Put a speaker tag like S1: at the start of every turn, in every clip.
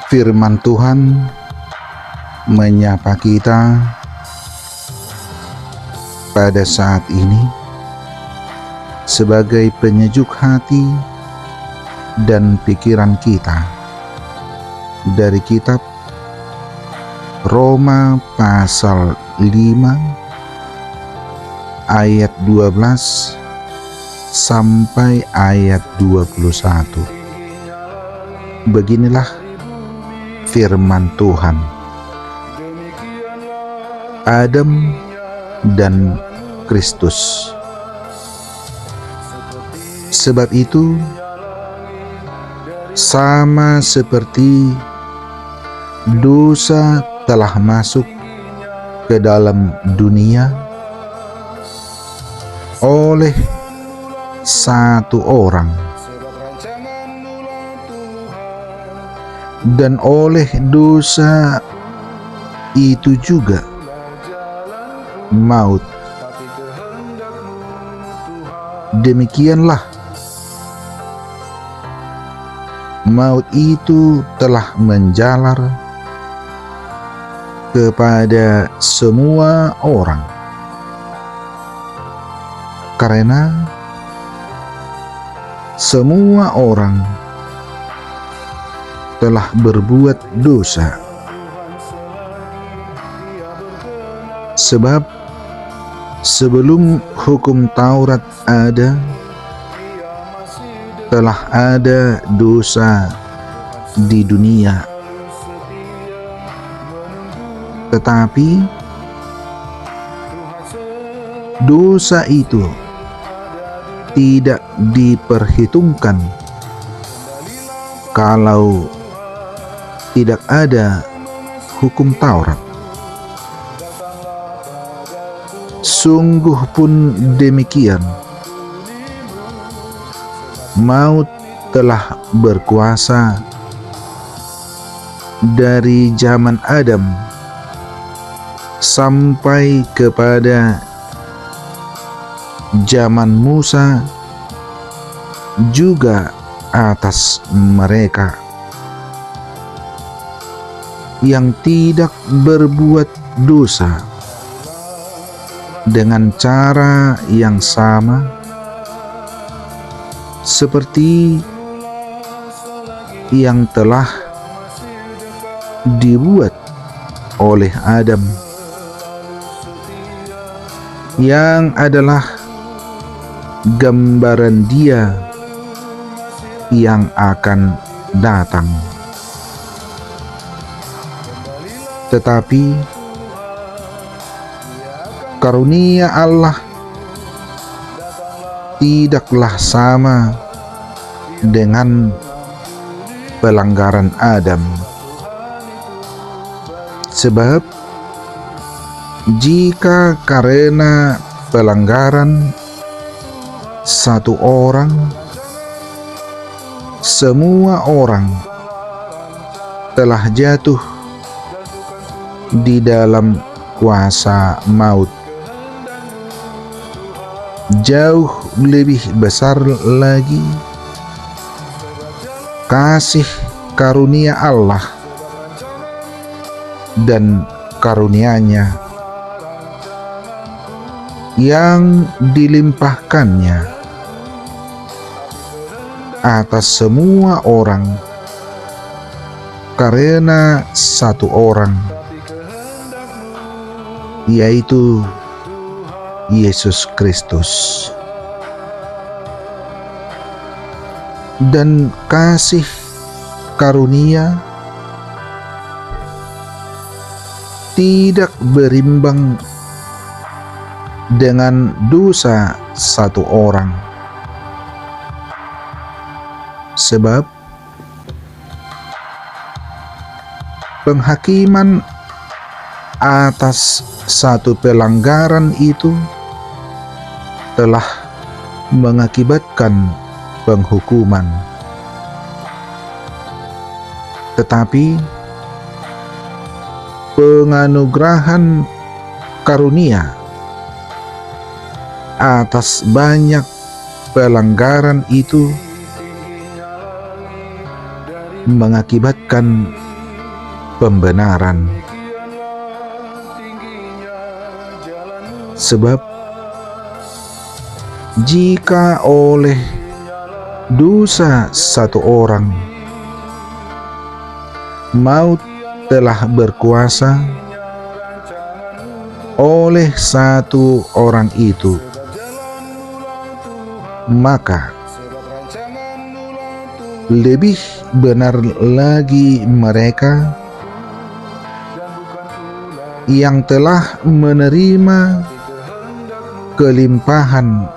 S1: Firman Tuhan menyapa kita pada saat ini sebagai penyejuk hati dan pikiran kita dari kitab Roma pasal 5 ayat 12 sampai ayat 21. Beginilah firman Tuhan. Adam dan Kristus. Sebab itu, sama seperti dosa telah masuk ke dalam dunia oleh satu orang, dan oleh dosa itu juga maut. Demikianlah maut itu telah menjalar kepada semua orang, karena semua orang telah berbuat dosa. Sebab sebelum hukum Taurat ada, telah ada dosa di dunia. Tetapi dosa itu tidak diperhitungkan kalau tidak ada hukum Taurat. Sungguh pun demikian, maut telah berkuasa dari zaman Adam sampai kepada zaman Musa juga atas mereka yang tidak berbuat dosa dengan cara yang sama seperti yang telah dibuat oleh Adam, yang adalah gambaran Dia yang akan datang. Tetapi karunia Allah tidaklah sama dengan pelanggaran Adam. Sebab jika karena pelanggaran satu orang, semua orang telah jatuh di dalam kuasa maut, jauh lebih besar lagi kasih karunia Allah dan karunia-Nya yang dilimpahkannya atas semua orang karena satu orang, yaitu Yesus Kristus. Dan kasih karunia tidak berimbang dengan dosa satu orang. Sebab penghakiman atas satu pelanggaran itu telah mengakibatkan penghukuman. Tetapi penganugerahan karunia atas banyak pelanggaran itu mengakibatkan pembenaran. Sebab jika oleh dosa satu orang maut telah berkuasa oleh satu orang itu, maka lebih benar lagi mereka yang telah menerima kelimpahan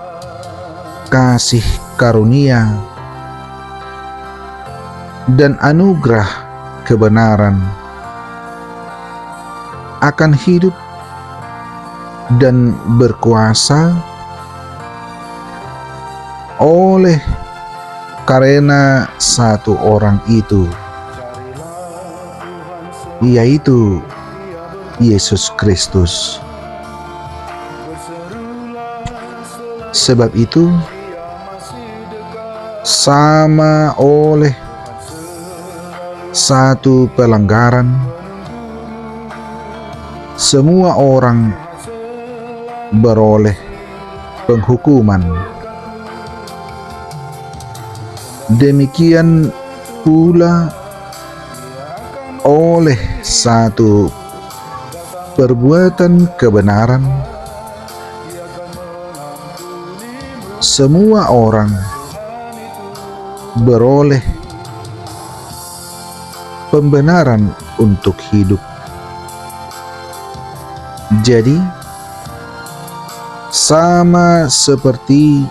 S1: kasih karunia dan anugerah kebenaran akan hidup dan berkuasa oleh karena satu orang itu, yaitu Yesus Kristus. Sebab itu, sama oleh satu pelanggaran, semua orang beroleh penghukuman. Demikian pula oleh satu perbuatan kebenaran, semua orang beroleh pembenaran untuk hidup. Jadi, sama seperti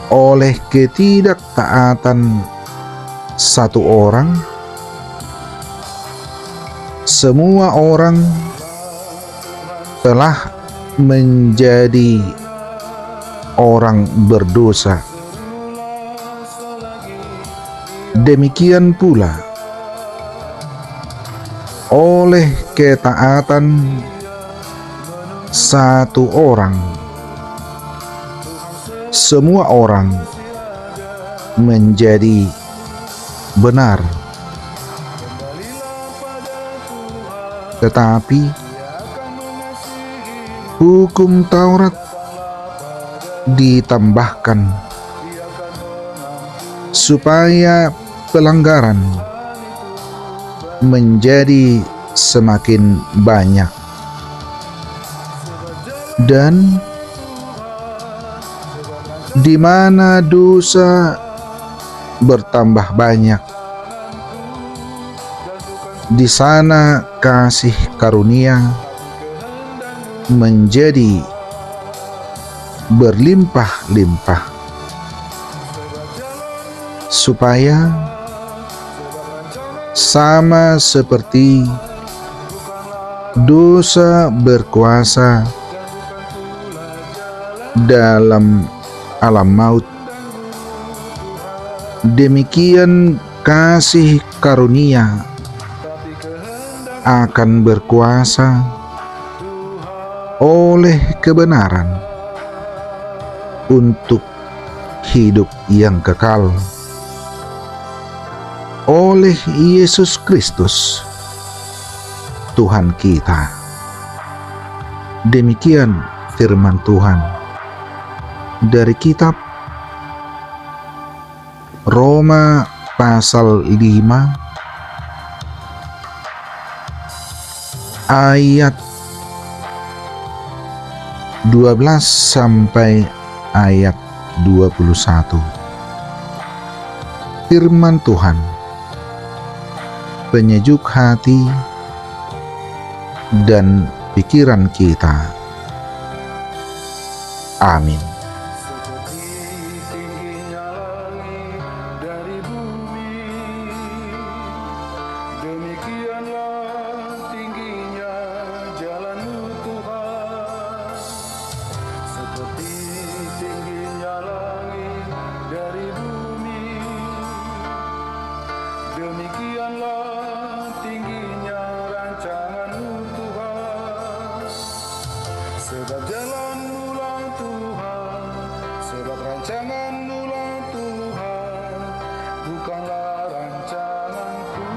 S1: oleh ketidaktaatan satu orang, semua orang telah menjadi orang berdosa. Demikian pula oleh ketaatan satu orang, semua orang menjadi benar. Tetapi hukum Taurat ditambahkan supaya pelanggaran menjadi semakin banyak, dan di mana dosa bertambah banyak, di sana kasih karunia menjadi berlimpah-limpah, supaya sama seperti dosa berkuasa dalam alam maut, demikian kasih karunia akan berkuasa oleh kebenaran untuk hidup yang kekal oleh Yesus Kristus Tuhan kita. Demikian firman Tuhan dari kitab Roma pasal 5 ayat 12 sampai ayat 21. Firman Tuhan penyejuk hati dan pikiran kita. Amin.
S2: Demikianlah tingginya rancangan-Mu Tuhan, sebab jalan-Mu-lah Tuhan, sebab rancangan-Mu-lah Tuhan, bukanlah rancanganku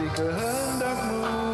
S2: kehendakmu.